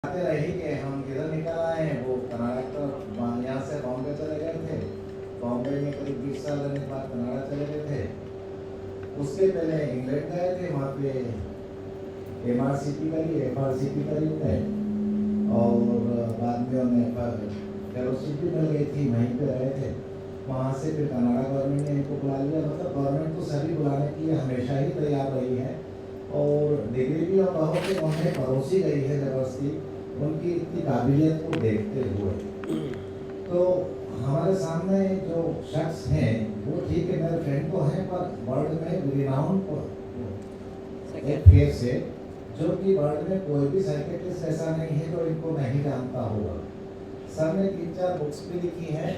आते रहे कि हम किधर निकल आए हैं। वो कनाडा तो यहाँ से बॉम्बे चले गए थे, बॉम्बे में करीब 20 साल रहने के बाद कनाडा चले गए थे। उसके पहले इंग्लैंड गए थे, वहाँ पे MRCP करी, FRCP करी उन्हें, और बाद में उन्हें फेलोशिप भी मिल गई थी, वहीं पे रहे थे। वहाँ से फिर कनाडा गवर्नमेंट ने इनको बुला लिया। मतलब गवर्नमेंट तो सभी बुलाने के लिए हमेशा ही तैयार रही है, और डिग्री भी और कहो कि उन्हें परोसी गई है ज़बरदस्ती, उनकी इतनी काबिलियत को देखते हुए। तो हमारे सामने जो शख्स हैं वो ठीक है, मेरे फ्रेंड तो हैं, पर वर्ल्ड में रिनाउंड एक फेस है, जो कि वर्ल्ड में कोई भी साइकियाट्रिस्ट ऐसा नहीं है जो इनको नहीं जानता होगा। सर ने 3-4 बुक्स भी लिखी हैं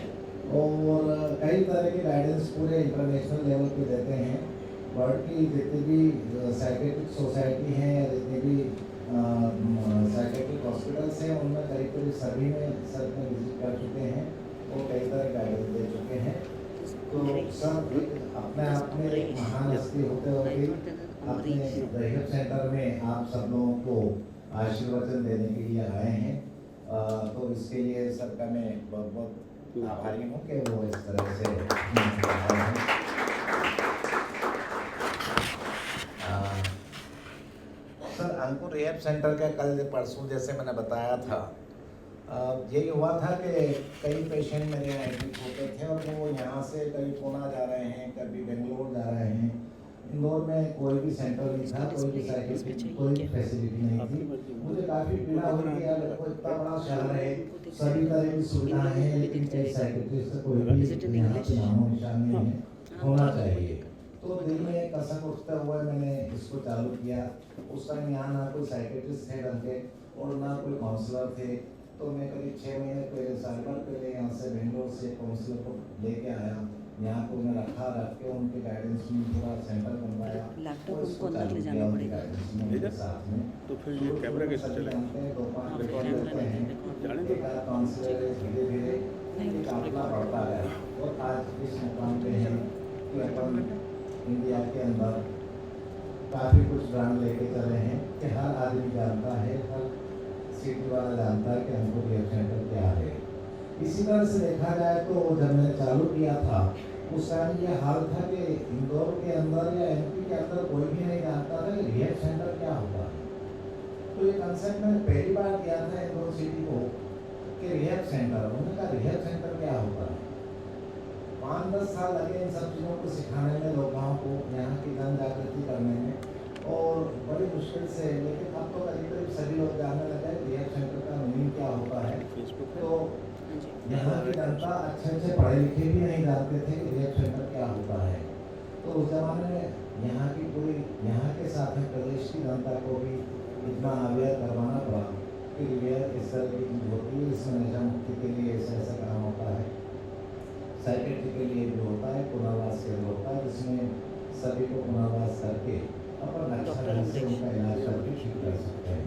और कई तरह के गाइडेंस पूरे इंटरनेशनल लेवल पे देते हैं। वर्ल्ड की जितनी भी साइकेट्रिक सोसाइटी हैं या जितनी भी साइकेट्रिक हॉस्पिटल्स हैं, उनमें करीब सभी में सर में विजिट कर चुके हैं और कई तरह गाइडेंस दे चुके हैं। तो सब अपने आप में एक महान हस्ती होते हुए अपने रेहब सेंटर में आप सब लोगों को आशीर्वचन देने के लिए आए हैं। तो इसके लिए सर का मैं बहुत बहुत आभारी हूँ कि वो इस तरह से सर अंकुर रेहब सेंटर का कल परसों जैसे मैंने बताया था, यही हुआ था कि कई पेशेंट मेरे यहाँ एडमिट होते थे और वो यहाँ से कभी पुणे जा रहे हैं, कभी बेंगलोर जा रहे हैं। इंदौर में कोई भी सेंटर नहीं था, कोई भी साइकिल कोई भी फैसिलिटी नहीं थी। मुझे काफ़ी पीड़ा हुई कि यार देखो इतना बड़ा शहर है, सभी तरह की सुविधाएं हैं, लेकिन कई साइकिट्रिस्ट कोई भी यहाँ पे नामो निशान नहीं है, होना चाहिए। तो दिल में एक कसक उठते हुए मैंने इसको चालू किया। उस टाइम यहाँ ना कोई साइकिट्रिस्ट थे ढंग के और ना कोई काउंसलर थे। तो मैं करीब 6 महीने पहले, साल भर पहले यहाँ से बेंगलोर से काउंसलर को लेके आया, यहाँ को मैं रख के उनके गाइडेंस में पूरा सेंटर बनवाया। लैपटॉप उनको अंदर ले जाना पड़ेगा। साथ में तो फिर ये कैमरा कैसे चलेगा? धीरे धीरे काफला बढ़ता है और आज इस मुकाम पे है कि अपन इंडिया के अंदर काफ़ी कुछ ब्रांड लेके चले हैं कि हर आदमी जानता है, हर सिटी वाला जानता है कि हमको रेहब सेंटर क्या है। इसी तरह से देखा जाए तो जब मैंने चालू किया था उस टाइम ये हाल था कि इंदौर के अंदर या MP के अंदर कोई भी नहीं जानता था कि रेहब सेंटर क्या होता है। तो ये कंसेप्ट मैंने पहली बार दिया था इंदौर सिटी को कि रेहब सेंटर, उन्होंने कहा रेहब सेंटर क्या होता है। 5-10 साल लगे इन सब चीज़ों को सिखाने में, लोगों को यहाँ की जन जागृति करने में, और बड़ी मुश्किल से, लेकिन अब तो करीब सभी लोग जानने लगे रेहब सेंटर का मीनिंग क्या होता है। तो यहाँ की जनता अच्छे पढ़े लिखे भी नहीं जानते थे कि रेहब सेंटर क्या होता है। तो उस जमाने में यहाँ की पूरी, यहाँ के साथ में प्रदेश की जनता को भी इतना अवेयर करवाना पड़ा कि रेहब इस तरह की चीज़ होती है, इसमें नशा मुक्ति के लिए ऐसा काम होता है, साइकेट्री के लिए भी होता है, पुनर्वास के लिए होता है, जिसमें सभी को पुनर्वास करके अपन अच्छा ढंग से उनका इलाज करके ठीक कर सकते हैं।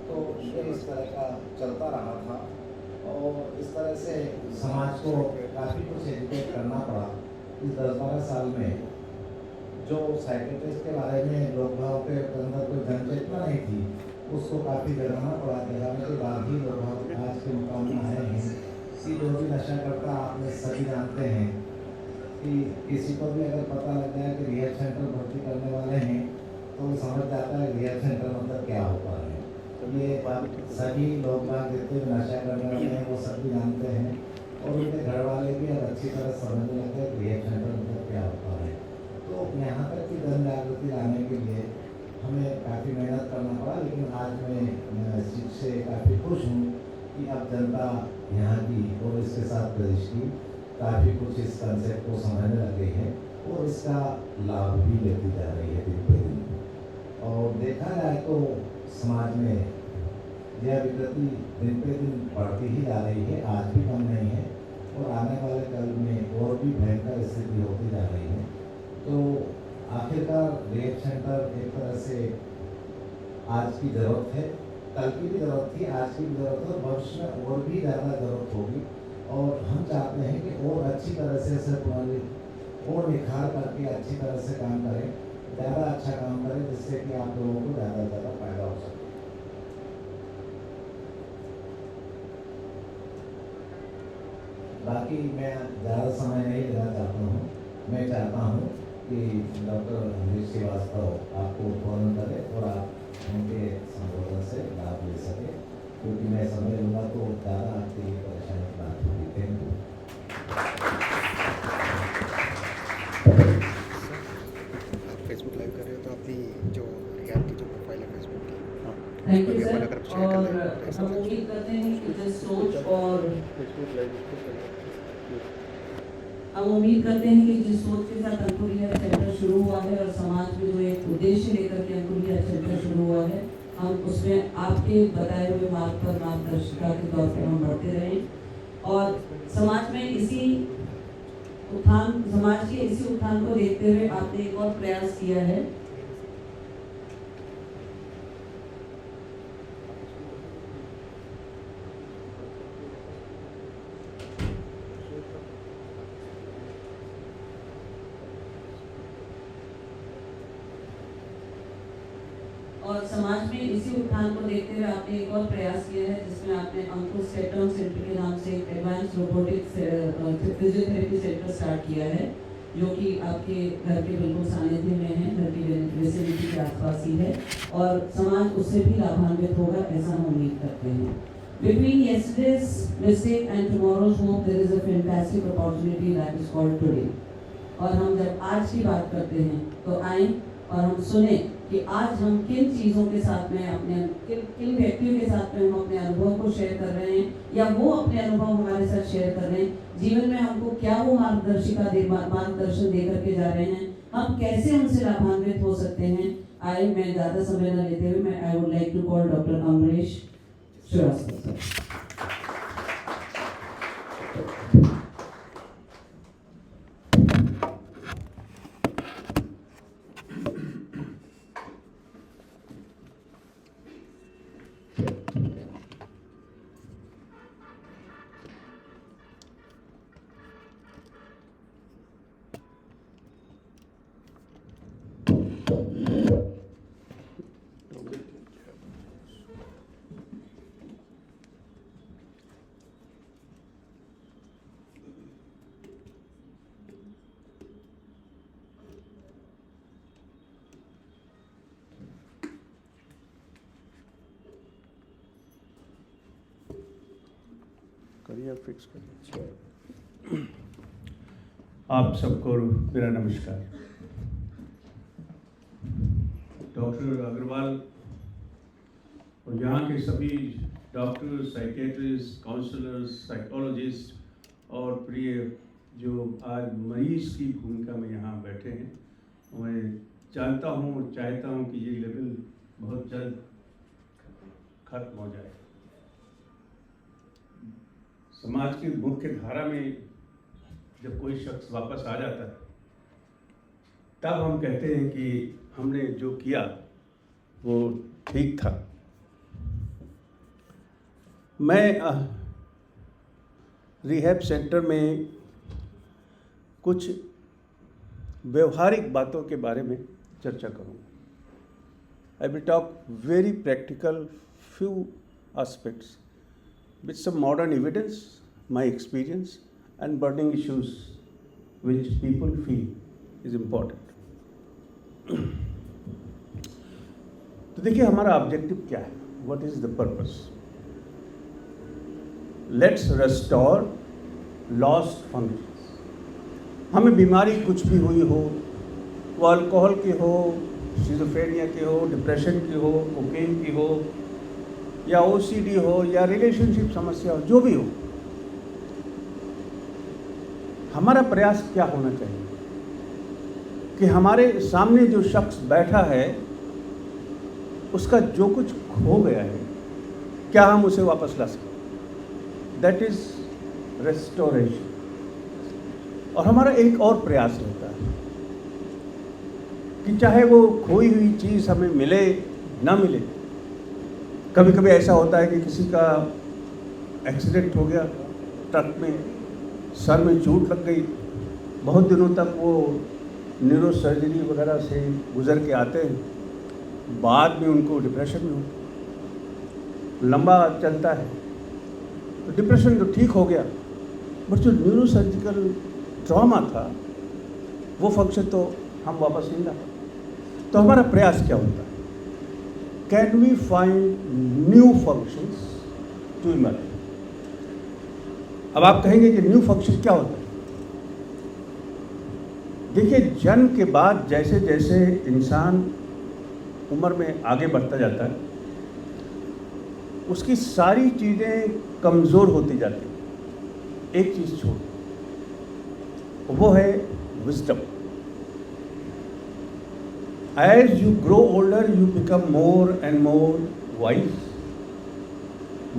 तो ये इस तरह का चलता रहा था और इस तरह से समाज को काफ़ी कुछ एजुकेट करना पड़ा। इस 10-12 साल में जो साइकियाट्रिस्ट के बारे में लोग के अंदर कोई जनचेतना नहीं थी, उसको काफ़ी जगाना पड़ा। जगाने के बाद ही लोग आज के मुकाम में आए हैं कि जो भी नशा करता, आपने सभी जानते हैं कि किसी को भी अगर पता लग जाए कि रेहब सेंटर भर्ती करने वाले हैं तो वो समझ जाता है रेहब सेंटर मतलब क्या होता है। तो ये बात सभी लोग जितने भी नशा करने वाले हैं वो सभी जानते हैं और उनके घर वाले भी अब अच्छी तरह समझने लगे कि रेहब सेंटर मतलब क्या होता है। तो यहाँ तक की जन जागृति लाने के लिए हमें काफ़ी मेहनत करना पड़ा, लेकिन आज मैं इस चीज़ से काफ़ी खुश हूँ कि अब जनता यहाँ की और इसके साथ प्रदेश की काफ़ी कुछ इस कंसेप्ट को समझने लगे हैं और इसका लाभ भी लेती जा रही है दिन पे दिन। और देखा जाए तो समाज में यह विकृति दिन पे दिन बढ़ती ही जा रही है, आज भी कम नहीं है और आने वाले कल में और भी भयंकर स्थिति होती जा रही है। तो आखिरकार रेहब सेंटर एक तरह से आज की ज़रूरत है, कल की भी ज़रूरत थी, आज की भी ज़रूरत है और भविष्य में और भी ज़्यादा ज़रूरत होगी। और हम चाहते हैं कि और अच्छी तरह से इसे और निखार करके अच्छी तरह से काम करें, ज़्यादा अच्छा काम करें, जिससे कि आप लोगों को ज़्यादा से ज़्यादा फायदा हो सके। बाकी मैं ज़्यादा समय नहीं लेना चाहता हूँ। मैं चाहता हूँ कि डॉक्टर अमरीश श्रीवास्तव आपको फ़ोन करें और आप उनके संबोधन से लाभ ले सकें, क्योंकि मैं समय लूँगा तो ज़्यादा आपके लिए परेशानी की बात होगी। Thank you. फेसबुक लाइव कर रहे हो तो अपनी जो रिहाब की जो प्रोफाइल है फेसबुक की, थैंक यू अभी अपन सर। अगर शेयर कर और लें हम उम्मीद करते हैं कि जिस सोच और हम उम्मीद करते हैं कि जिस सोच के साथ अंकुर हेल्थ सेंटर शुरू हुआ है और समाज में जो एक उद्देश्य लेकर के अंकुर हेल्थ सेंटर शुरू हुआ है, हम उसमें आपके बताए हुए मार्ग पर मार्गदर्शिका के तौर पर हम बढ़ते रहें और समाज में इसी उत्थान को देखते हुए आपने एक और प्रयास किया है। और समाज में इसी उत्थान को देखते हुए आपने एक और प्रयास किया है, जिसमें आपने अंकुर सेटम सेंटर के नाम से एक advance robotics physiotherapy centre start किया है, जो कि आपके घर के बिल्कुल सानिध्य में है, घर की विसिनिटी के आसपास ही है और समाज उससे भी लाभान्वित होगा, ऐसा हम उम्मीद करते हैं। Between yesterday's mistake and tomorrow's hope, there is a fantastic opportunity that is called today. और हम जब आज की बात करते हैं तो आए और हम सुने कि आज हम किन चीज़ों के साथ में किन व्यक्तियों के साथ में हम अपने अनुभव को शेयर कर रहे हैं या वो अपने अनुभव हमारे साथ शेयर कर रहे हैं, जीवन में हमको क्या वो मार्गदर्शन दे करके जा रहे हैं, हम कैसे उनसे लाभान्वित हो सकते हैं। आए, मैं ज़्यादा समय न लेते हुए मैं I would like to call doctor Amrish Shrivastava. करिए फिक्स करिए। आप सबको मेरा नमस्कार। डॉक्टर अग्रवाल और यहाँ के सभी डॉक्टर, साइकेट्रिस्ट, काउंसलर्स, साइकोलॉजिस्ट और प्रिय जो आज मरीज की भूमिका में यहाँ बैठे हैं, मैं जानता हूँ और चाहता हूँ कि ये लेवल बहुत जल्द खत्म हो जाए। समाज की मुख्य धारा में जब कोई शख्स वापस आ जाता है, तब हम कहते हैं कि हमने जो किया वो ठीक था। मैं रिहैब सेंटर में कुछ व्यवहारिक बातों के बारे में चर्चा करूँगा। I will talk very practical few aspects with some modern evidence, my experience and burning issues which people feel is important. तो देखिए हमारा ऑब्जेक्टिव क्या है, what is the purpose? Let's restore lost functions. हमें बीमारी कुछ भी हुई हो, वो अल्कोहल की हो, शिज़ोफ्रेनिया की हो, डिप्रेशन की हो, कोकेन की हो या OCD हो या रिलेशनशिप समस्या हो, जो भी हो, हमारा प्रयास क्या होना चाहिए कि हमारे सामने जो शख्स बैठा है उसका जो कुछ खो गया है, क्या हम उसे वापस ला सकें। That is restoration. और हमारा एक और प्रयास रहता है कि चाहे वो खोई हुई चीज़ हमें मिले ना मिले, कभी कभी ऐसा होता है कि किसी का एक्सीडेंट हो गया, ट्रक में सर में चोट लग गई, बहुत दिनों तक वो न्यूरो सर्जरी वगैरह से गुजर के आते हैं, बाद में उनको डिप्रेशन में हो, लंबा चलता है। तो डिप्रेशन तो ठीक हो गया, बट जो न्यूरोसर्जिकल ट्रॉमा था वो फंक्शन तो हम वापस नहीं ला पाते। तो हमारा प्रयास क्या होता है? Can we find new functions to emerge. अब आप कहेंगे कि न्यू फंक्शन क्या होता है? देखिए, जन्म के बाद जैसे जैसे इंसान उम्र में आगे बढ़ता जाता है उसकी सारी चीज़ें कमज़ोर होती जाती हैं। एक चीज़ छोड़, वो है wisdom. As you grow older, you become more and more wise,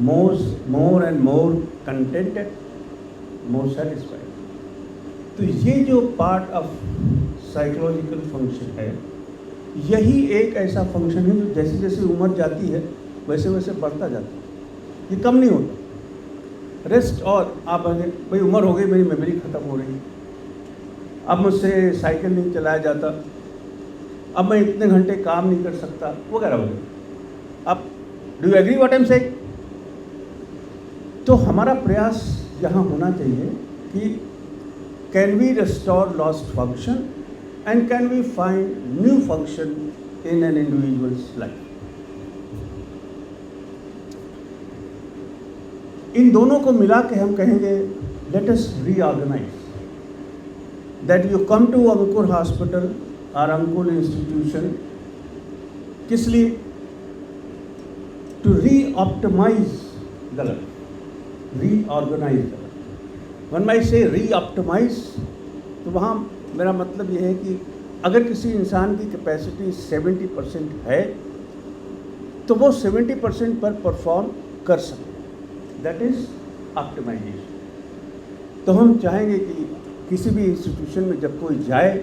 more and more contented, more satisfied. तो ये जो पार्ट ऑफ साइकोलॉजिकल फंक्शन है, यही एक ऐसा फंक्शन है जो जैसे जैसे उम्र जाती है वैसे वैसे बढ़ता जाता है, ये कम नहीं होता। रेस्ट और आप भाई उम्र हो गई, मेरी मेमोरी ख़त्म हो रही है, अब मुझसे साइकिल नहीं चलाया जाता, अब मैं इतने घंटे काम नहीं कर सकता, वगैरह वगैरह। अब do you agree what I am saying? तो हमारा प्रयास यहाँ होना चाहिए कि can we restore lost function and can we find new function in an individual's life. इन दोनों को मिला के हम कहेंगे let us reorganise. That you come to Ankur hospital और अंकुर इंस्टीट्यूशन, किस लिए? To reoptimise the life, reorganise the life. When I say reoptimise, तो वहाँ मेरा मतलब ये है कि अगर किसी इंसान की कैपेसिटी 70% है तो वो 70% पर परफॉर्म कर सके, दैट इज ऑप्टिमाइजेशन। तो हम चाहेंगे कि किसी भी इंस्टीट्यूशन में जब कोई जाए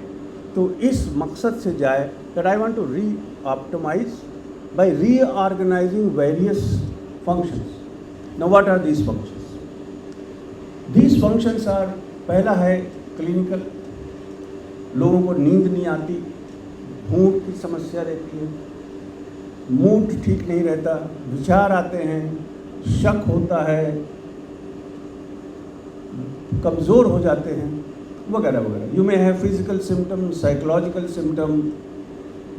तो इस मकसद से जाए that I want to re-optimise by reorganising various functions. Now what are these functions? These functions are, पहला है क्लिनिकल। लोगों को नींद नहीं आती, भूख की समस्या रहती है, मूड ठीक नहीं रहता, विचार आते हैं, शक होता है, कमज़ोर हो जाते हैं, वगैरह वगैरह। You may have physical symptom, psychological symptom,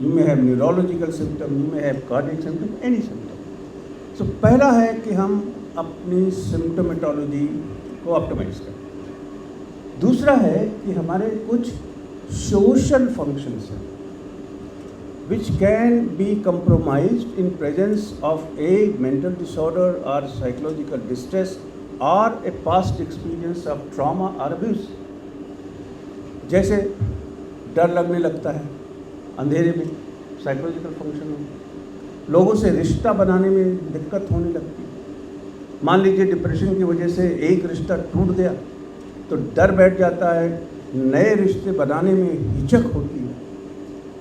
you may have neurological symptom, you may have cardiac symptom, any symptom. So पहला है कि हम अपनी सिम्टोमेटोलॉजी को ऑप्टिमाइज करें। दूसरा है कि हमारे कुछ सोशल फंक्शंस हैं which can be compromised in presence of a mental disorder or psychological distress or a past experience of trauma or abuse। जैसे डर लगने लगता है अंधेरे में, साइकोलॉजिकल फंक्शन है। लोगों से रिश्ता बनाने में दिक्कत होने लगती है। मान लीजिए डिप्रेशन की वजह से एक रिश्ता टूट गया तो डर बैठ जाता है, नए रिश्ते बनाने में हिचक होती है।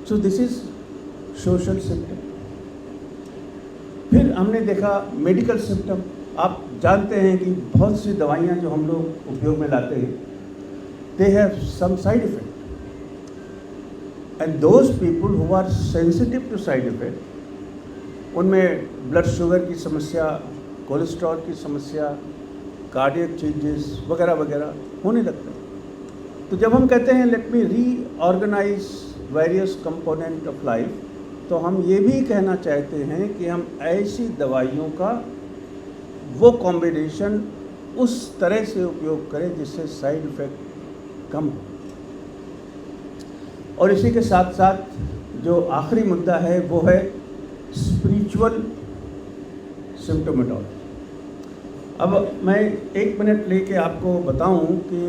So this is social symptom. फिर हमने देखा मेडिकल सिम्टम। आप जानते हैं कि बहुत सी दवाइयाँ जो हम लोग उपयोग में लाते हैं, they have some side effect, and those people who are sensitive to side effect, उनमें ब्लड शुगर की समस्या, कोलेस्ट्रॉल की समस्या, कार्डियक चेंजेस वगैरह वगैरह होने लगते हैं। तो जब हम कहते हैं let me reorganise various component of life, तो हम ये भी कहना चाहते हैं कि हम ऐसी दवाइयों का वो कॉम्बिनेशन उस तरह से उपयोग करें जिससे साइड इफ़ेक्ट कम हो। और इसी के साथ साथ जो आखिरी मुद्दा है वो है स्पिरिचुअल सिम्टोमेटोलॉजी। अब मैं 1 मिनट लेके आपको बताऊं कि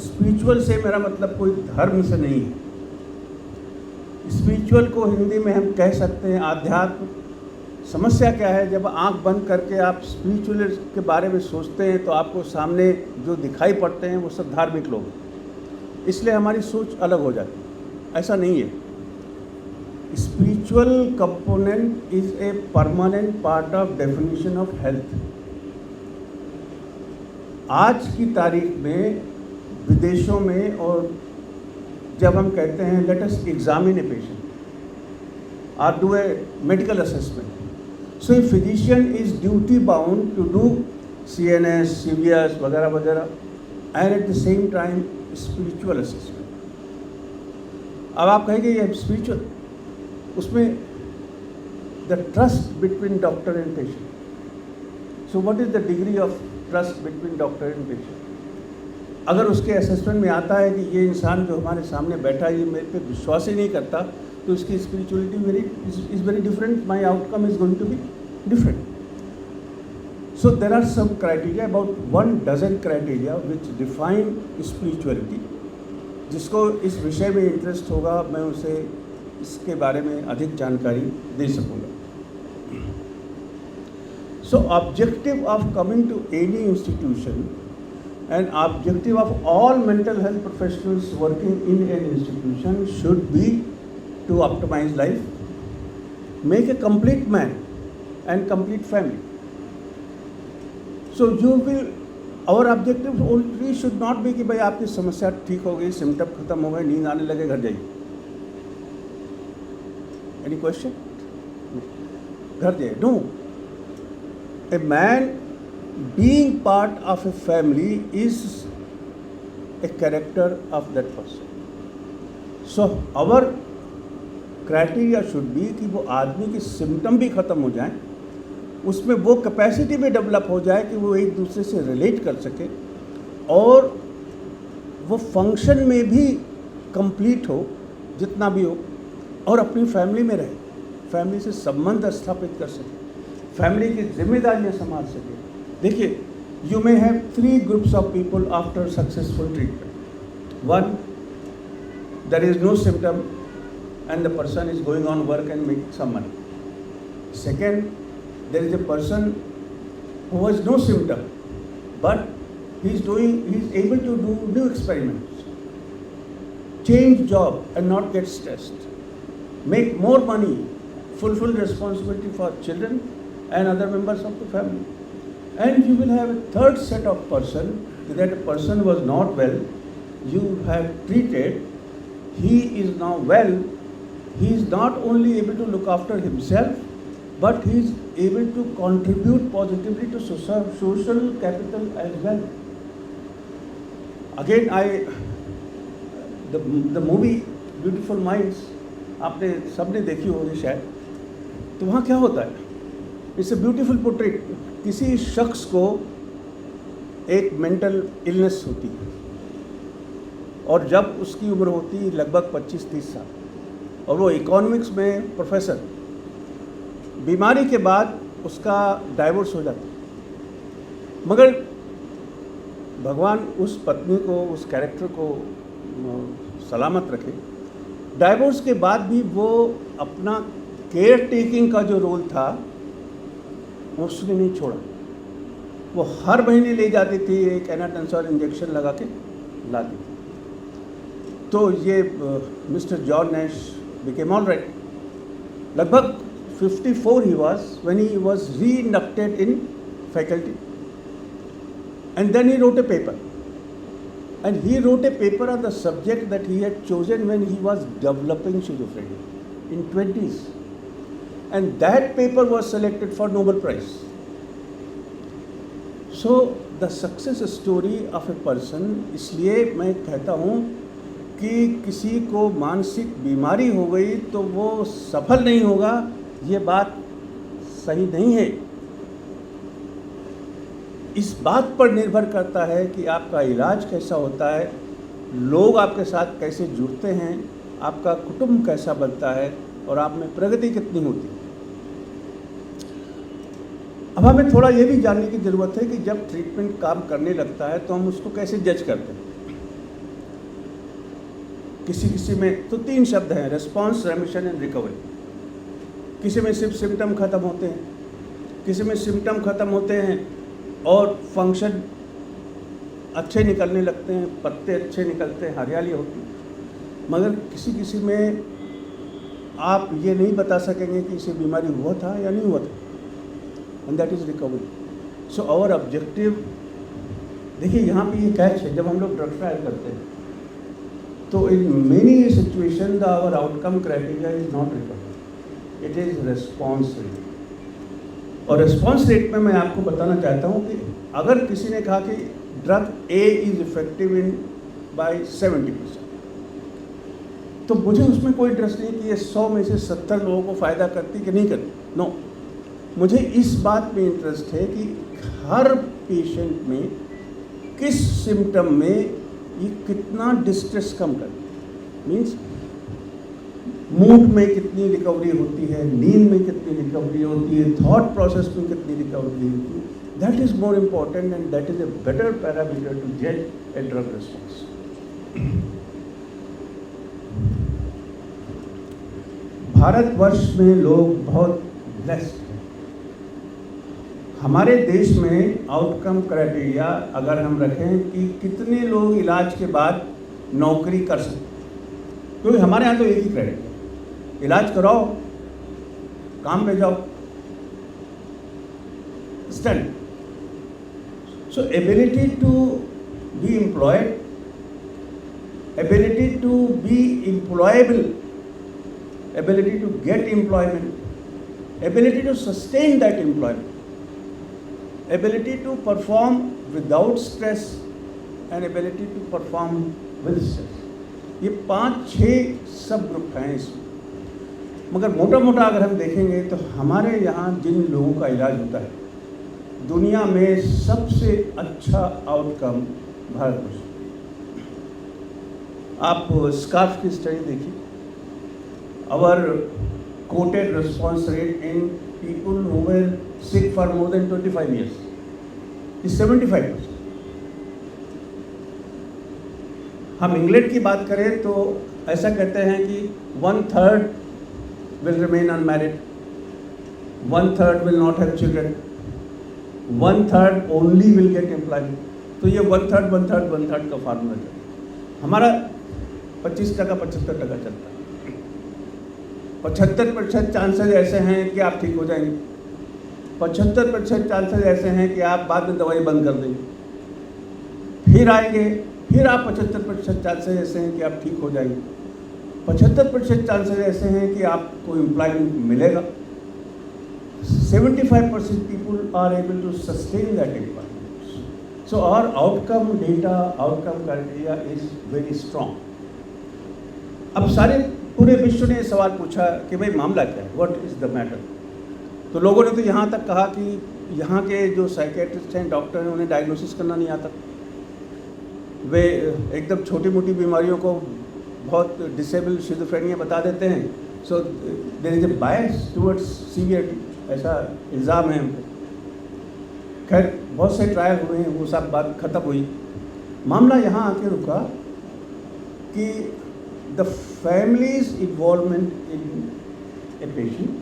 स्पिरिचुअल से मेरा मतलब कोई धर्म से नहीं है। स्पिरिचुअल को हिंदी में हम कह सकते हैं आध्यात्म। समस्या क्या है, जब आंख बंद करके आप स्पिरिचुअल के बारे में सोचते हैं तो आपको सामने जो दिखाई पड़ते हैं वो सब धार्मिक लोग, इसलिए हमारी सोच अलग हो जाती है। ऐसा नहीं है। Spiritual component is a permanent part of definition of health. आज की तारीख में विदेशों में, और जब हम कहते हैं let us examine a patient और do a medical assessment, so a physician is duty bound to do CNS, CVS वगैरह वगैरह, and at the same time spiritual assessment. अब आप कहेंगे ये स्पिरिचुअल, उसमें the trust between doctor and patient. So what is the degree of trust between doctor and patient? अगर उसके assessment में आता है कि ये इंसान जो हमारे सामने बैठा है ये मेरे पे विश्वास ही नहीं करता, तो इसकी spirituality is very different, my outcome is going to be different. So there are some criteria, about 1 dozen criteria which define spirituality. जिसको इस विषय में इंटरेस्ट होगा मैं उसे इसके बारे में अधिक जानकारी दे सकूँगा। So objective of coming to any institution and objective of all mental health professionals working in an institution should be to optimize life, make a complete man and complete family. So you will, our objective only should not be कि भाई आपकी समस्या ठीक हो गई, symptom खत्म हो गए, नींद आने लगे, घर जाइए। Any question? घर जाइए? No. A man being part of a family is a character of that person. So our criteria should be कि वो आदमी की सिम्टम भी ख़त्म हो जाए, उसमें वो कैपेसिटी भी डेवलप हो जाए कि वो एक दूसरे से रिलेट कर सके और वो फंक्शन में भी कंप्लीट हो जितना भी हो, और अपनी फैमिली में रहे, फैमिली से संबंध स्थापित कर सके, फैमिली की जिम्मेदारियाँ संभाल सके। देखिए, you may have 3 groups of people after successful treatment. One, there is no symptom and the person is going on work and making some money. Second, there is a person who has no symptom but he is able to do new experiments, change job and not get stressed, make more money, fulfill responsibility for children and other members of the family. And you will have a third set of person, that a person was not well, you have treated, he is now well, he is not only able to look after himself, but he is able to contribute positively to social capital as well. Again, the movie Beautiful Minds, आपने सबने देखी होगी शायद, तो वहाँ क्या होता है? It's a beautiful portrait. किसी शख्स को एक मेंटल इलनेस होती है और जब उसकी उम्र होती है लगभग 25-30 साल, और वो इकोनॉमिक्स में प्रोफेसर, बीमारी के बाद उसका डाइवोर्स हो जाता है, मगर भगवान उस पत्नी को, उस कैरेक्टर को सलामत रखे, डाइवोर्स के बाद भी वो अपना केयर टेकिंग का जो रोल था उसने नहीं छोड़ा। वो हर महीने ले जाती थी, एक एनाटेंसोल इंजेक्शन लगा के लाती थी। तो ये mister John Nash became all right. लगभग 54 he was when he was re-inducted in faculty, and then he wrote a paper, and he wrote a paper on the subject that he had chosen when he was developing schizophrenia in 20s. And that paper was selected for Nobel Prize. So the success story of a person, इसलिए मैं कहता हूँ कि किसी को मानसिक बीमारी हो गई तो वो सफल नहीं होगा, ये बात सही नहीं है। इस बात पर निर्भर करता है कि आपका इलाज कैसा होता है, लोग आपके साथ कैसे जुड़ते हैं, आपका कुटुंब कैसा बनता है और आप में प्रगति कितनी होती है। अब हमें थोड़ा ये भी जानने की ज़रूरत है कि जब ट्रीटमेंट काम करने लगता है तो हम उसको कैसे जज करते हैं। किसी में तो 3 शब्द हैं, रिस्पॉन्स, रेमिशन एंड रिकवरी। किसी में सिर्फ सिम्टम ख़त्म होते हैं, किसी में सिम्टम ख़त्म होते हैं और फंक्शन अच्छे निकलने लगते हैं, पत्ते अच्छे निकलते हैं, हरियाली होती है, मगर किसी में आप ये नहीं बता सकेंगे कि इसे बीमारी हुआ था या नहीं हुआ था, and that is recovery. So our objective, देखिए यहाँ पे ये कैच है, जब हम लोग ड्रग ट्रायल करते हैं तो in many situation the our outcome criteria is not recovery, it is response rate. और रिस्पॉन्स रेट में मैं आपको बताना चाहता हूँ कि अगर किसी ने कहा कि drug A is effective in by 70%। तो मुझे उसमें कोई इंटरेस्ट नहीं कि ये 100 में से 70 लोगों को फ़ायदा करती कि नहीं करती, नो। मुझे इस बात में इंटरेस्ट है कि हर पेशेंट में किस सिम्टम में ये कितना डिस्ट्रेस कम करती, मीन्स मूड में कितनी रिकवरी होती है, नींद में कितनी रिकवरी होती है, थॉट प्रोसेस में कितनी रिकवरी होती है। That is more important and that is a better parameter to जज ए ड्रग रिस्पॉन्स। भारतवर्ष में लोग बहुत ब्लेस्ड हैं। हमारे देश में आउटकम क्राइटेरिया अगर हम रखें कि कितने लोग इलाज के बाद नौकरी कर सकते, क्योंकि हमारे यहाँ तो एक ही क्राइटेरिया, इलाज कराओ, काम पे जाओ, stand. So ability to be employed, ability to be employable, ability to get employment, ability to sustain that employment, ability to perform without stress and ability to perform with stress, ये 5-6 सब group हैं इसमें। मगर मोटा मोटा अगर हम देखेंगे तो हमारे यहाँ जिन लोगों का इलाज होता है, दुनिया में सबसे अच्छा आउटकम भारतवर्ष। आप स्कार्फ की स्टडी देखिए, our quoted response rate in people who were sick for more than 25 years is 75%. हम इंग्लैंड की बात करें तो ऐसा कहते हैं कि 1/3 will remain unmarried, 1/3 will not have children, 1/3 only will get employment. तो ये 1/3 का फार्मूला चलता है। हमारा 25% 75% चलता है। 75% चांसेस ऐसे हैं कि आप ठीक हो जाएंगे, 75% चांसेस ऐसे हैं कि आप बाद में दवाई बंद कर देंगे, फिर आएंगे, फिर आप 75% चांसेस ऐसे हैं कि आप ठीक हो जाएंगे, 75% चांसेस ऐसे हैं कि आपको एम्प्लॉयमेंट मिलेगा, 75% people are able to sustain that employment. So our outcome data, outcome criteria is very strong. अब सारे पूरे विश्व ने सवाल पूछा कि भाई मामला क्या है, व्हाट इज़ द मैटर। तो लोगों ने तो यहाँ तक कहा कि यहाँ के जो साइकेट्रिस्ट हैं, डॉक्टर हैं, उन्हें डायग्नोसिस करना नहीं आता, वे एकदम छोटी मोटी बीमारियों को बहुत डिसेबल शिज़ोफ्रेनिया बता देते हैं। So there is a bias towards severity, ऐसा इल्ज़ाम है हम पे। खैर बहुत से ट्रायल हुए हैं, वो सब बात ख़त्म हुई। मामला यहाँ आके रुका कि the family's involvement in a patient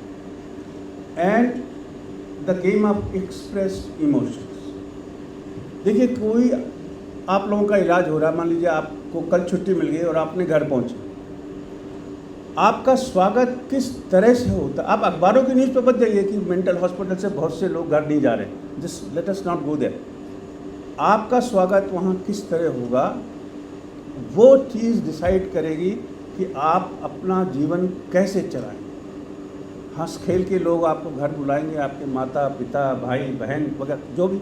and the game of expressed emotions। देखिए, कोई आप लोगों का इलाज हो रहा है, मान लीजिए आपको कल छुट्टी मिल गई और आपने घर पहुंचे, आपका स्वागत किस तरह से होता। आप अखबारों की न्यूज़ पे बच जाइए कि मेंटल हॉस्पिटल से बहुत से लोग घर नहीं जा रहे, just let us not go there. आपका स्वागत वहाँ किस तरह होगा, वो चीज़ डिसाइड करेगी कि आप अपना जीवन कैसे चलाएं। हंस खेल के लोग आपको घर बुलाएंगे, आपके माता पिता भाई बहन वगैरह जो भी,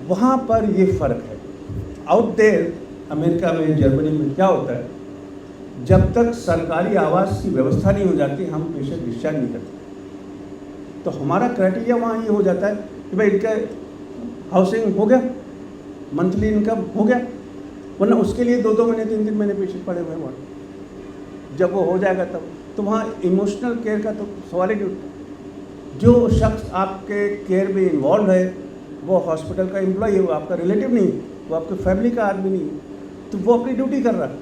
वहाँ पर ये फ़र्क है। आउट देयर अमेरिका में, जर्मनी में क्या होता है, जब तक सरकारी आवास की व्यवस्था नहीं हो जाती हम पेशेंट डिस्चार्ज नहीं करते। तो हमारा क्राइटेरिया वहाँ ये हो जाता है कि भाई इनका हाउसिंग हो गया, मंथली इनकम हो गया, वरना उसके लिए 2-2 महीने 3-3 महीने पेशेंट पड़े हुए हैं वहाँ। जब वो हो जाएगा तब तो वहाँ इमोशनल केयर का तो सवाल ही नहीं उठता। जो शख्स आपके केयर में इन्वॉल्व है वो हॉस्पिटल का एम्प्लॉय है, वो आपका रिलेटिव नहीं है, वो आपके फैमिली का आदमी नहीं है, तो वो अपनी ड्यूटी कर रहा है,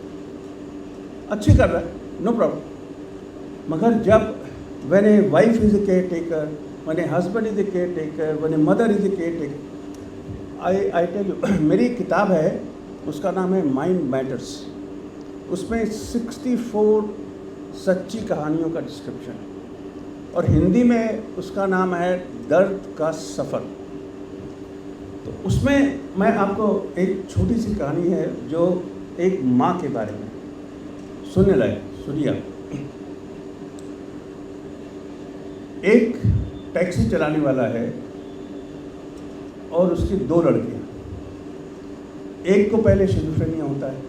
अच्छी कर रहा है, नो प्रॉब्लम। मगर जब when a wife is a caretaker, when a husband is a caretaker, when a mother is a caretaker, I tell you, मेरी किताब है, उसका नाम है माइंड मैटर्स। उसमें 64 सच्ची कहानियों का डिस्क्रिप्शन है और हिंदी में उसका नाम है दर्द का सफ़र। तो उसमें मैं आपको एक छोटी सी कहानी है जो एक माँ के बारे में, सुनने लायक, सुनिए। एक टैक्सी चलाने वाला है और उसकी 2 लड़कियाँ। एक को पहले शिजोफ्रेनिया होता है,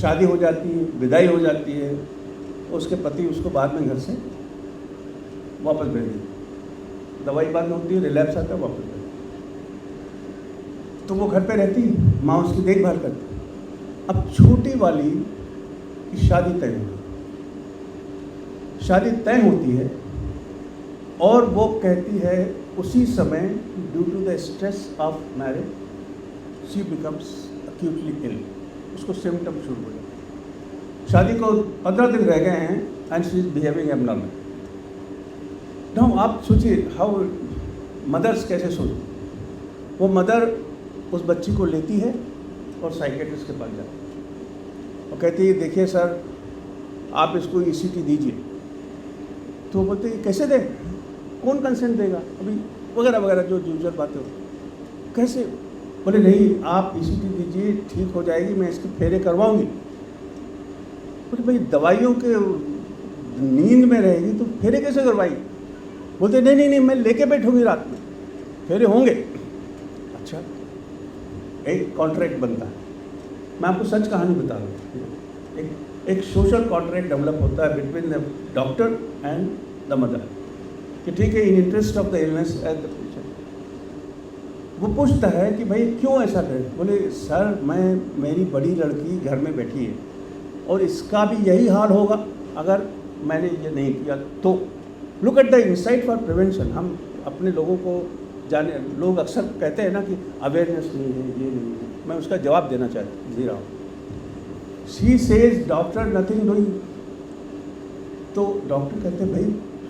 शादी हो जाती है, विदाई हो जाती है, उसके पति उसको बाद में घर से वापस भेज देते, दवाई बंद होती है, रिलैप्स आता है, वापस भेज देते। तो वो घर पे रहती है, माँ उसकी देखभाल करती है। अब छोटी वाली की शादी तय होती है, शादी तय होती है और वो कहती है उसी समय due to the stress of marriage she becomes acutely ill, उसको सिम्टम शुरू हो जाते हैं। शादी को 15 दिन रह गए हैं and she is behaving abnormal. Now आप सोचिए हाउ मदर्स कैसे सोचती, वो मदर उस बच्ची को लेती है और साइकेट्रिस्ट के पास जाती है और कहती है देखिए सर आप इसको ECT दीजिए। तो वो बोलते हैं कैसे दें, कौन कंसेंट देगा अभी, वगैरह वगैरह जो यूजुअल बातें होती। कैसे, बोले नहीं आप ECT दीजिए, ठीक हो जाएगी, मैं इसके फेरे करवाऊंगी। बोले भाई दवाइयों के नींद में रहेगी तो फेरे कैसे करवाएगी। बोलते नहीं नहीं नहीं मैं लेके बैठूंगी रात में, फेरे होंगे। अच्छा, एक कॉन्ट्रैक्ट बनता है। मैं आपको सच कहानी बता रहा हूँ। एक सोशल कॉन्ट्रैक्ट डेवलप होता है between the doctor and the mother कि ठीक है इन interest of the illness and the patient. वो पूछता है कि भाई क्यों ऐसा करें। बोले सर मेरी बड़ी लड़की घर में बैठी है और इसका भी यही हाल होगा अगर मैंने ये नहीं किया तो। Look at the insight for prevention. हम अपने लोगों को जाने, लोग अक्सर कहते हैं ना कि अवेयरनेस नहीं है, ये नहीं है, मैं उसका जवाब देना दे रहा हूँ। She says doctor nothing doing. तो डॉक्टर कहते हैं भाई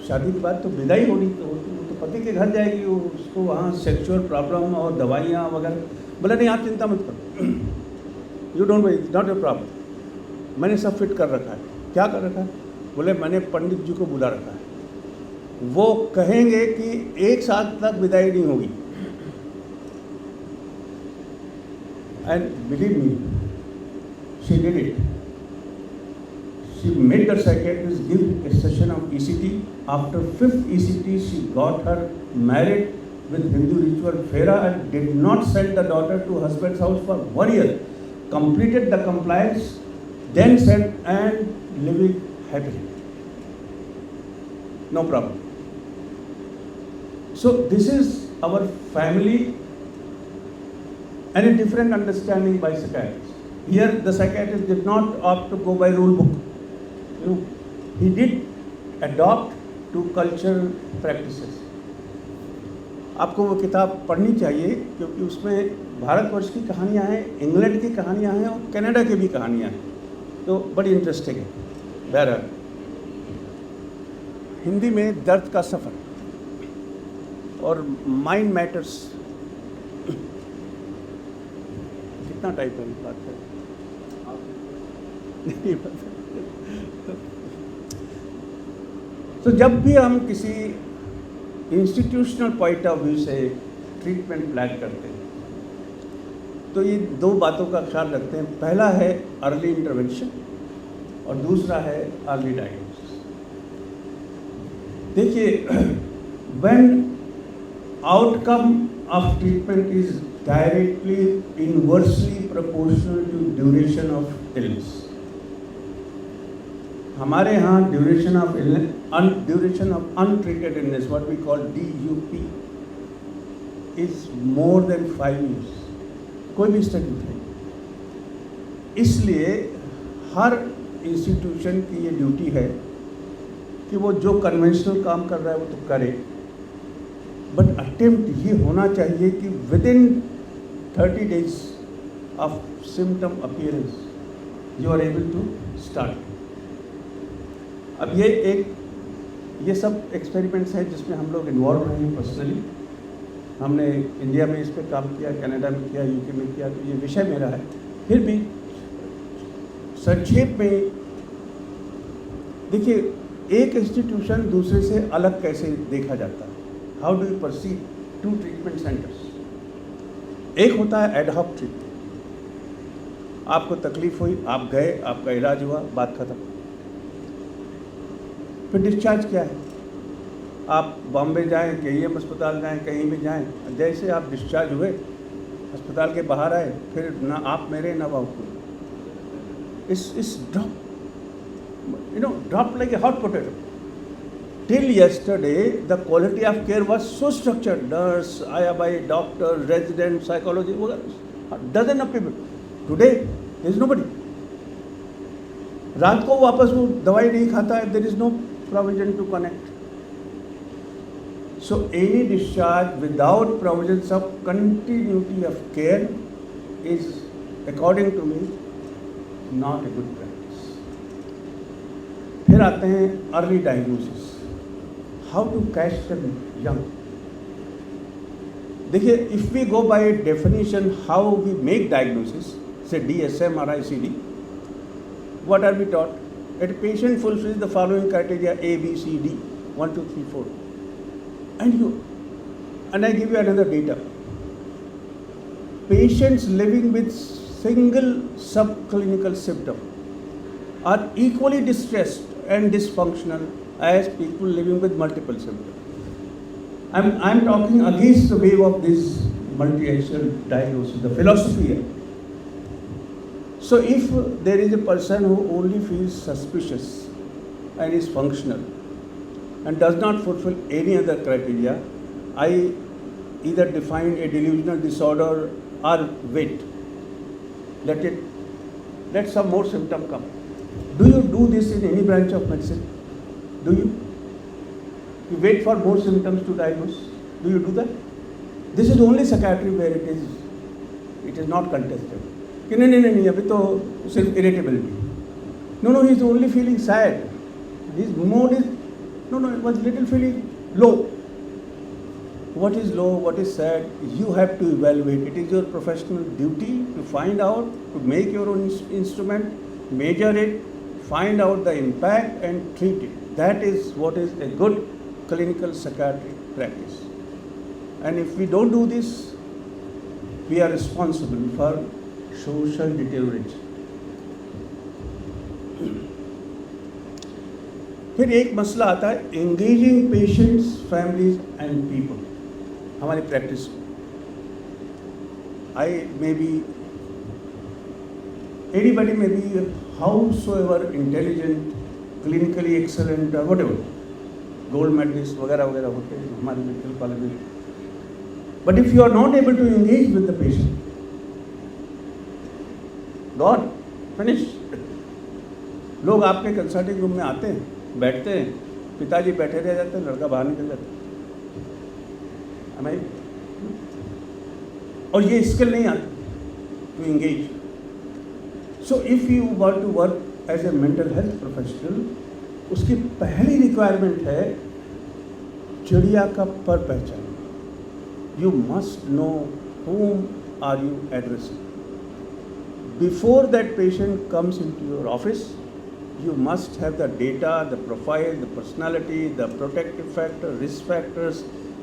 शादी के बाद तो विदाई होनी, तो पति के घर जाएगी, उसको वहाँ सेक्सुअल प्रॉब्लम और दवाइयाँ वगैरह। बोला नहीं आप चिंता मत करो, you don't worry, not a problem, मैंने सब फिट कर रखा है। क्या कर रखा है? बोले मैंने पंडित जी को बुला रखा है, वो कहेंगे कि 1 साल तक विदाई नहीं होगी। And believe me she did it. She made the psychiatrist give a session of ECT. After 5th ECT she got her married with Hindu ritual Fera and did not send the daughter to husband's house for 1 year. Completed the compliance, then sent and living happily. No problem. So this is our family and a different understanding by psychiatrists. Here the psychiatrist did not opt to go by rule book. You know, he did adopt to cultural practices. आपको वो किताब पढ़नी चाहिए क्योंकि उसमें भारतवर्ष की कहानियाँ हैं, इंग्लैंड की कहानियाँ हैं और कनाडा की भी कहानियाँ हैं, तो बड़ी इंटरेस्टिंग है। बहरहाल हिंदी में दर्द का सफ़र और माइंड मैटर्स। कितना टाइप है बात करें? तो जब भी हम किसी इंस्टीट्यूशनल पॉइंट ऑफ व्यू से ट्रीटमेंट प्लान करते हैं तो ये 2 बातों का ख्याल रखते हैं। पहला है अर्ली इंटरवेंशन और दूसरा है अर्ली डायग्नोसिस। देखिए when outcome of treatment is directly inversely proportional to duration of illness. हमारे यहाँ duration of illness, duration of untreated illness, what we call DUP, is more than 5 years. कोई भी study नहीं। इसलिए हर इंस्टीट्यूशन की ये duty है कि वो जो कन्वेंशनल काम कर रहा है वो तो करे, बट अटेम्प्ट ये होना चाहिए कि within 30 days of symptom appearance you are able to start. अब ये सब एक्सपेरिमेंट्स हैं जिसमें हम लोग इन्वॉल्व रहे हैं पर्सनली। हमने इंडिया में इस पर काम किया, कनाडा में किया, UK में किया, तो ये विषय मेरा है। फिर भी संक्षेप में देखिए एक इंस्टीट्यूशन दूसरे से अलग कैसे देखा जाता है। How do you perceive 2 treatment centres? एक होता है एड हॉक ट्रीटमेंट। आपको तकलीफ हुई, आप गए, आपका इलाज हुआ, बात खत्म। फिर डिस्चार्ज क्या है? आप बॉम्बे जाएं, KEM अस्पताल जाएं, कहीं भी जाएं, जैसे आप डिस्चार्ज हुए अस्पताल अस्पताल के बाहर आए, फिर ना आप मेरे ना वो कोई, इस drop like a hot potato. Till yesterday, the quality of care was so structured. Nurse, IABI, doctor, resident, psychology, dozen of people. Today, there is nobody. रात को वापस वो दवाई नहीं खाता है, there is no provision to connect. So any discharge without provisions of continuity of care is, according to me, not a good practice. फिर आते हैं early diagnosis. How to catch them young? देखिए, if we go by definition how we make diagnosis, say DSM or ICD, what are we taught? A patient fulfills the following criteria A, B, C, D, 1, 2, 3, 4. And I give you another data. Patients living with single subclinical symptom are equally distressed and dysfunctional as people living with multiple symptoms. I'm talking against the wave of this multi-axial diagnosis, the philosophy here. So if there is a person who only feels suspicious and is functional and does not fulfill any other criteria, I either define a delusional disorder or wait. Let some more symptom come. Do you do this in any branch of medicine? Do you? You wait for more symptoms to diagnose? Do you do that? This is only psychiatry where it is not contested. कि नहीं अभी तो सिर्फ irritability. No, he is only feeling sad. His mood is it was little feeling low. What is low? What is sad? You have to evaluate. It is your professional duty to find out, to make your own instrument, measure it, find out the impact and treat it. That is what is a good clinical psychiatric practice. And if we don't do this, we are responsible for social deterioration. फिर एक मसला आता है engaging patients, families and people. हमारी practice, anybody may be howsoever intelligent, clinically excellent or whatever, gold medalist वगैरह वगैरह होते हैं हमारे मेडिकल कॉलेज में. But if you are not able to engage with the patient, gone, finished. लोग आपके consulting room में आते हैं, बैठते हैं, पिताजी बैठे रह जाते हैं, लड़का बाहर निकल जाता है. हमें और ये स्किल नहीं आती to engage. So if you want to work as a mental health professional, उसकी पहली रिक्वायरमेंट है चिड़िया का पर पहचान. You must know whom are you addressing. Before that patient comes into your office, you must have the data, the profile, the personality, the protective factor, risk factors,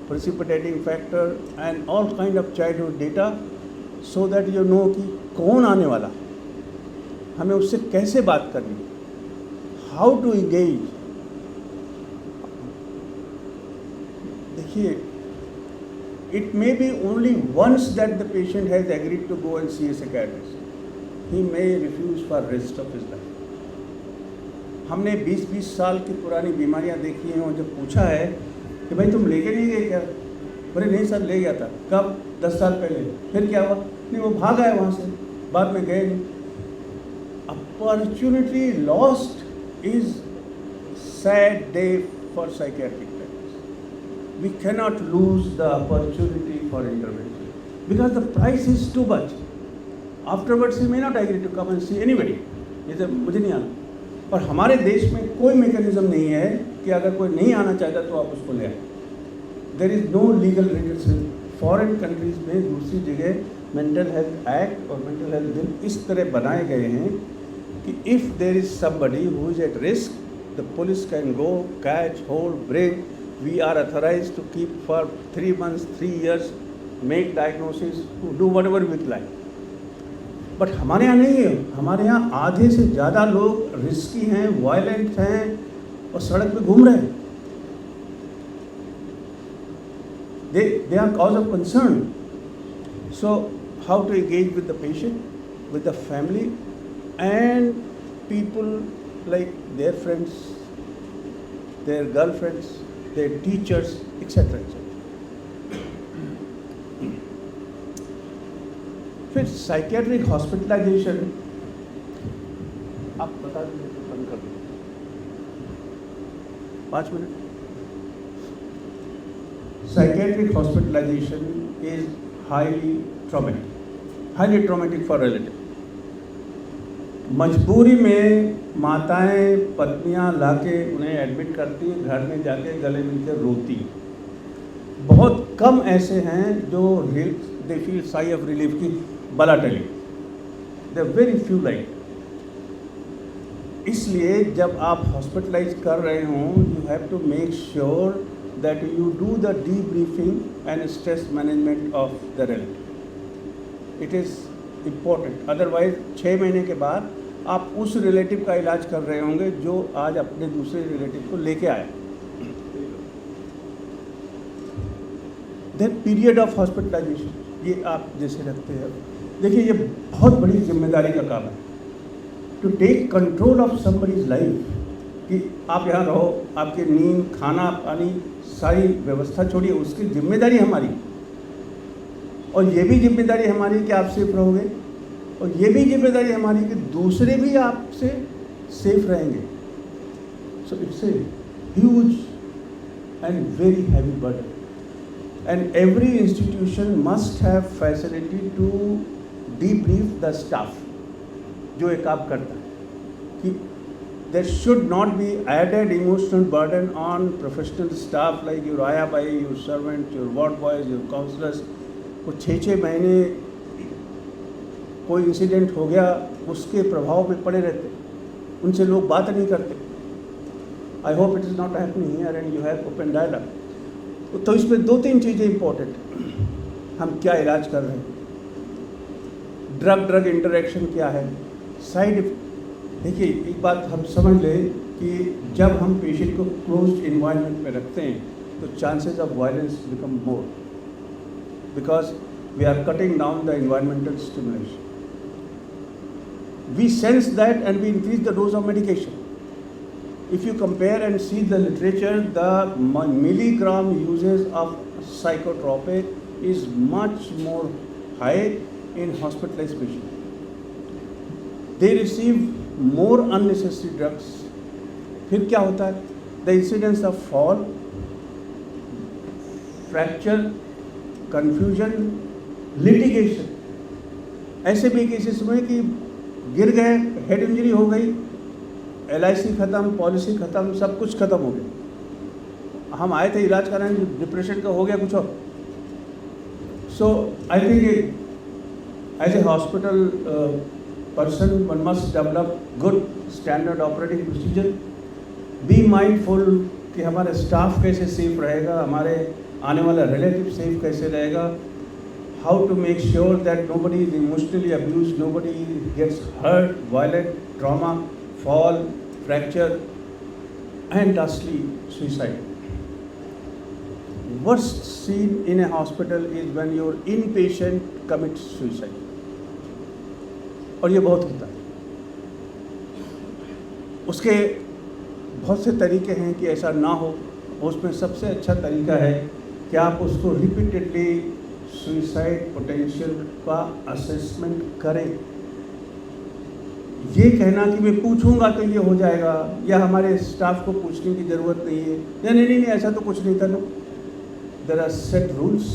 precipitating factor and all kind of childhood data, so that you know कि कौन आने वाला, हमें उससे कैसे बात करनी, how to engage. देखिए, it may be only once that the patient has agreed to go and see a psychiatrist. He may refuse for rest of his life. हमने 20-20 साल की पुरानी बीमारियां देखी हैं और जब पूछा है कि भाई तुम लेके नहीं गए क्या, बोले नहीं सर ले गया था. कब? 10 साल पहले. फिर क्या हुआ? नहीं, वो भाग आए वहाँ से, बाद में गए नहीं. Opportunity lost is sad day for psychiatric practice. We cannot lose the opportunity for intervention because the price is too much. Afterwards he may not agree to come and see anybody. जैसे मुझे नहीं आना. और हमारे देश में कोई mechanism नहीं है कि अगर कोई नहीं आना चाहता तो आप उसको ले आए. There is no legal relation. Foreign countries में दूसरी जगह मेंटल हेल्थ एक्ट और मेंटल हेल्थ बिल इस तरह बनाए गए हैं कि if there is somebody who is at risk, the police can go, catch, hold, bring. We are authorized to keep for 3 months, 3 years, make diagnosis, do whatever we like. But हमारे यहाँ नहीं है. हमारे यहाँ आधे से ज़्यादा लोग रिस्की हैं, वायलेंट हैं और सड़क पे घूम रहे हैं. They are cause of concern. So how to engage with the patient, with the family, and people like their friends, their girlfriends, their teachers, etc. etc. फिर साइकेट्रिक हॉस्पिटलाइजेशन आप बता दीजिए, बंद कर दीजिए 5 minute. Psychiatric hospitalization is highly traumatic for relative. मजबूरी में माताएं पत्नियां लाके उन्हें एडमिट करती हैं, घर में जाके गले मिलकर रोती. बहुत कम ऐसे हैं जो they feel sigh of relief की बला टली. They very few like. इसलिए जब आप हॉस्पिटलाइज कर रहे हों, you have to make sure that you do the debriefing and stress management of the relative. It is important. Otherwise 6 महीने के बाद आप उस रिलेटिव का इलाज कर रहे होंगे जो आज अपने दूसरे रिलेटिव को लेके आए. Then period of hospitalization, ये आप जैसे रखते हैं. देखिए ये बहुत बड़ी जिम्मेदारी का काम है. To take control of somebody's life, कि आप यहाँ रहो, आपके नींद, खाना, पानी, सारी व्यवस्था छोड़िए, उसकी जिम्मेदारी हमारी. और ये भी जिम्मेदारी हमारी कि आप सेफ रहोगे, और ये भी जिम्मेदारी हमारी कि दूसरे भी आपसे सेफ रहेंगे. So it's a huge and very heavy burden. And every institution must have facility to debrief the staff, जो एक आप करता है कि there should not be added emotional burden on professional staff like your आया by, your servant, your ward boys, your counselors. वो 6 महीने कोई इंसिडेंट हो गया, उसके प्रभाव में पड़े रहते, उनसे लोग बात नहीं करते. I hope it is not happening here and you have open dialogue. तो इसमें 2-3 चीज़ें इंपॉर्टेंट. हम क्या इलाज कर रहे हैं, ड्रग इंटरेक्शन क्या है, साइड. देखिए एक बात हम समझ लें कि जब हम पेशेंट को क्लोज्ड इन्वायरमेंट में रखते हैं तो chances of violence become more, because we are cutting down the environmental stimulation. We sense that and we increase the dose of medication. If you compare and see the literature, the milligram uses of psychotropic is much more high in hospitalized patients. They receive more unnecessary drugs. फिर क्या होता है, the incidence of fall, fracture, confusion, litigation. ऐसे भी cases हुए कि गिर गए, हेड इंजरी हो गई, LIC ख़त्म, पॉलिसी ख़त्म, सब कुछ ख़त्म हो गया. हम आए थे इलाज कराने, डिप्रेशन का हो गया कुछ और. So I think as a hospital person, one must develop good standard operating procedure. Be mindful कि हमारे स्टाफ कैसे सेफ रहेगा, हमारे आने वाला रिलेटिव सेफ कैसे रहेगा. How to make sure that nobody is emotionally abused, nobody gets hurt, violent, trauma, fall, fracture, and lastly suicide. Worst scene in a hospital is when your inpatient commits suicide. और ये बहुत होता है. उसके बहुत से तरीके हैं कि ऐसा ना हो. उसमें सबसे अच्छा तरीका है कि आप उसको रिपीटेडली सुइसाइड पोटेंशियल का असेसमेंट करें. ये कहना कि मैं पूछूंगा तो ये हो जाएगा, या हमारे स्टाफ को पूछने की ज़रूरत नहीं है, या नहीं ऐसा तो कुछ नहीं करना. There are set rules,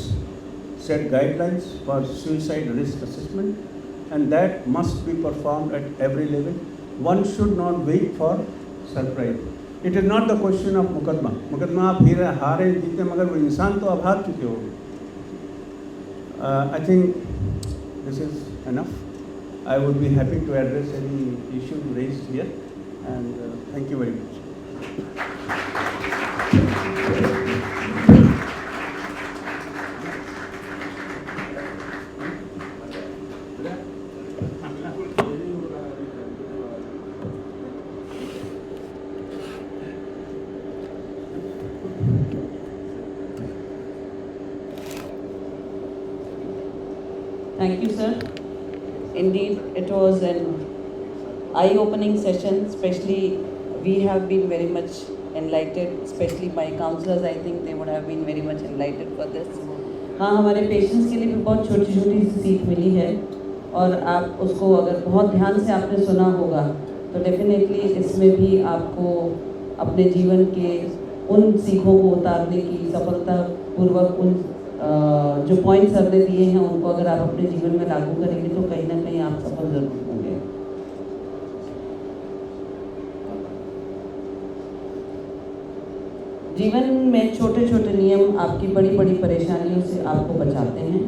set guidelines for suicide risk assessment, and that must be performed at every level. One should not wait for surprise. It is not the question of मुकदमा आप फिर हारे जीते, मगर वो इंसान तो अब हार चुके होंगे. I think this is enough. I would be happy to address any issue raised here, and thank you very much. Thank you, sir. Indeed, it was an eye-opening session. Especially, we have been very much enlightened. Especially my counselors, I think they would have been very much enlightened for this. हाँ, हमारे patients के लिए भी बहुत छोटी छोटी सी सीख मिली है, और आप उसको अगर बहुत ध्यान से आपने सुना होगा तो डेफिनेटली इसमें भी आपको अपने जीवन के उन सीखों को उतारने की सफलतापूर्वक उन जो पॉइंट्स सर ने दिए हैं उनको अगर आप अपने जीवन में लागू करेंगे तो कहीं ना कहीं आप सफल जरूर होंगे। जीवन में छोटे छोटे नियम आपकी बड़ी बड़ी परेशानियों से आपको बचाते हैं।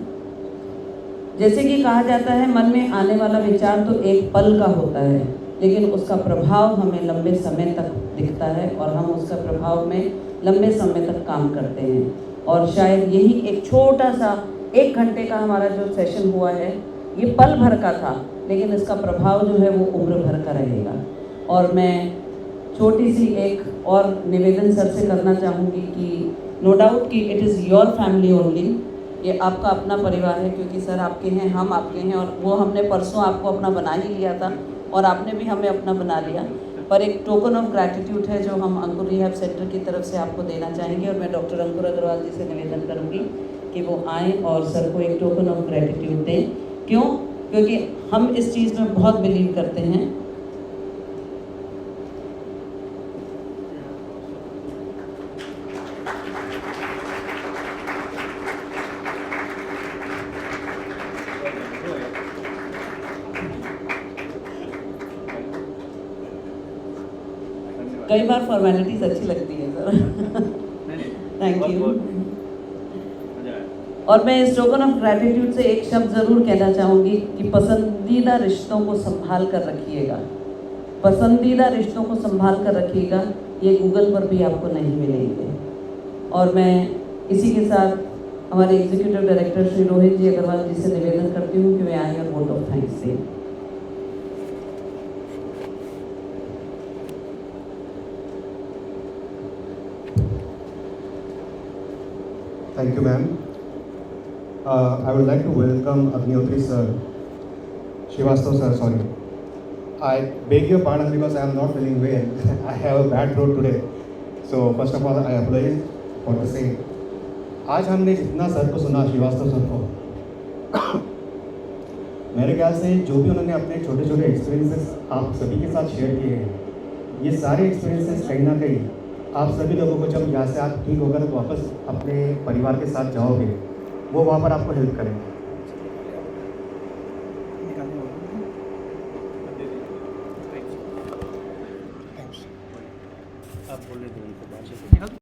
जैसे कि कहा जाता है, मन में आने वाला विचार तो एक पल का होता है, लेकिन उसका प्रभाव हमें लंबे समय तक दिखता है और हम उसका प्रभाव में लंबे समय तक काम करते हैं। और शायद यही एक छोटा सा 1 घंटे का हमारा जो सेशन हुआ है, ये पल भर का था, लेकिन इसका प्रभाव जो है वो उम्र भर का रहेगा। और मैं छोटी सी एक और निवेदन सर से करना चाहूँगी कि नो डाउट कि it is your family only, ये आपका अपना परिवार है, क्योंकि सर आपके हैं, हम आपके हैं, और वो हमने परसों आपको अपना बना ही लिया था और आपने भी हमें अपना बना लिया। पर एक टोकन ऑफ ग्रैटिट्यूड है जो हम अंकुर रिहैब सेंटर की तरफ से आपको देना चाहेंगे, और मैं डॉक्टर अंकुर अग्रवाल जी से निवेदन करूँगी कि वो आएँ और सर को एक टोकन ऑफ ग्रैटिट्यूड दें। क्यों? क्योंकि हम इस चीज़ में बहुत बिलीव करते हैं। कई बार फॉर्मेलिटीज अच्छी लगती है सर। Thank you. और मैं इस टोकन ऑफ ग्रैटिट्यूड से एक शब्द ज़रूर कहना चाहूँगी कि पसंदीदा रिश्तों को संभाल कर रखिएगा। पसंदीदा रिश्तों को संभाल कर रखिएगा, ये गूगल पर भी आपको नहीं मिलेंगे। और मैं इसी के साथ हमारे एग्जीक्यूटिव डायरेक्टर श्री रोहित जी अग्रवाल जी से निवेदन करती हूँ कि वे आएँ और वोट ऑफ थैंक्स दें। Thank you, ma'am. I would like to welcome Agnihotri sir, Srivastava sir, sorry. I beg your pardon because I am not feeling well. I have a bad throat today. So first of all, I apologize for the same. आज हमने जितना sir को सुना, Srivastava sir को, मेरे ख्याल से जो भी उन्होंने अपने छोटे छोटे एक्सपीरियंसेस आप सभी के साथ शेयर किए हैं, ये सारे एक्सपीरियंसेस कहीं ना कहीं आप सभी लोगों को जब यहाँ से आप ठीक होकर वापस अपने परिवार के साथ जाओगे, वो वहाँ पर आपको हेल्प करेंगे। आप बोल रहे थे उनको